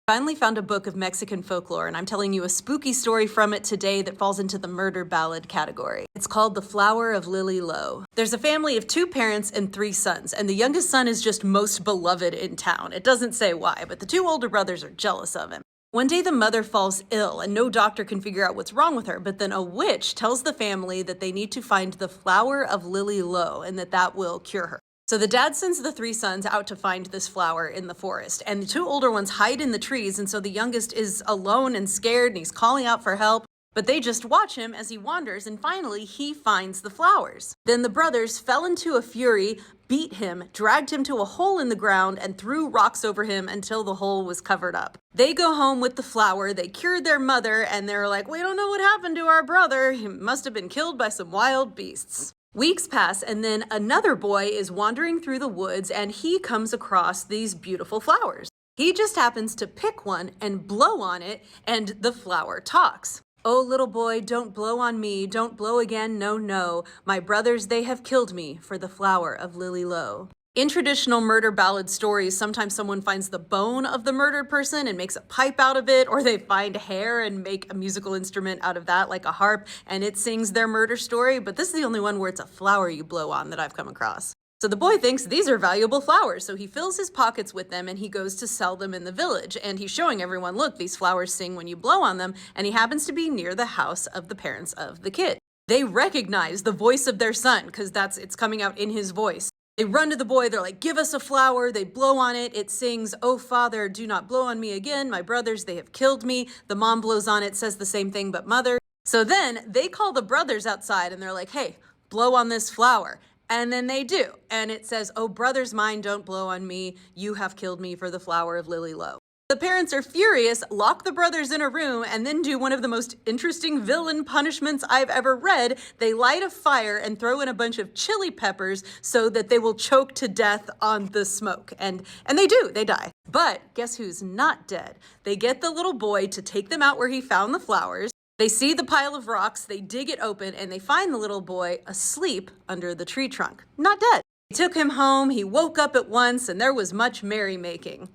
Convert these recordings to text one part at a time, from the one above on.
Finally found a book of Mexican folklore, and I'm telling you a spooky story from it today that falls into the murder ballad category. It's called The Flower of Lily Lo. There's a family of 2 parents and 3 sons, and the youngest son is just most beloved in town. It doesn't say why, but the 2 older brothers are jealous of him. One day the mother falls ill and no doctor can figure out what's wrong with her, but then a witch tells the family that they need to find the flower of Lily Lo and that will cure her. So the dad sends the 3 sons out to find this flower in the forest, and the 2 older ones hide in the trees, and so the youngest is alone and scared, and he's calling out for help, but they just watch him as he wanders, and finally he finds the flowers. Then the brothers fell into a fury, beat him, dragged him to a hole in the ground, and threw rocks over him until the hole was covered up. They go home with the flower, they cured their mother, and they're like, we don't know what happened to our brother. He must have been killed by some wild beasts. Weeks pass, and then another boy is wandering through the woods and he comes across these beautiful flowers. He just happens to pick one and blow on it, and the flower talks. "Oh, little boy, don't blow on me, don't blow again, no, no. My brothers, they have killed me for the flower of Lily Lo." In traditional murder ballad stories, sometimes someone finds the bone of the murdered person and makes a pipe out of it, or they find hair and make a musical instrument out of that, like a harp, and it sings their murder story. But this is the only one where it's a flower you blow on that I've come across. So the boy thinks these are valuable flowers, so he fills his pockets with them and he goes to sell them in the village. And he's showing everyone, look, these flowers sing when you blow on them, and he happens to be near the house of the parents of the kid. They recognize the voice of their son because it's coming out in his voice. They run to the boy, they're like, give us a flower. They blow on it, it sings, "Oh father, do not blow on me again. My brothers, they have killed me." The mom blows on it, says the same thing, but mother. So then they call the brothers outside and they're like, hey, blow on this flower. And then they do. And it says, "Oh brothers mine, don't blow on me. You have killed me for the flower of Lily Lo." The parents are furious, lock the brothers in a room, and then do one of the most interesting villain punishments I've ever read. They light a fire and throw in a bunch of chili peppers so that they will choke to death on the smoke. And they do, they die. But guess who's not dead? They get the little boy to take them out where he found the flowers. They see the pile of rocks, they dig it open, and they find the little boy asleep under the tree trunk. Not dead. They took him home, he woke up at once, and there was much merrymaking.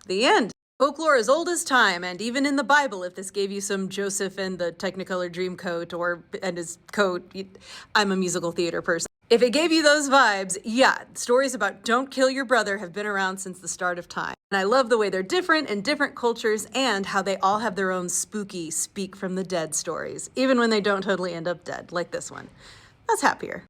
The end. Folklore as old as time, and even in the Bible, if this gave you some Joseph and the Technicolor Dreamcoat and his coat, I'm a musical theater person. If it gave you those vibes, yeah, stories about don't kill your brother have been around since the start of time. And I love the way they're different in different cultures and how they all have their own spooky speak from the dead stories, even when they don't totally end up dead, like this one. That's happier.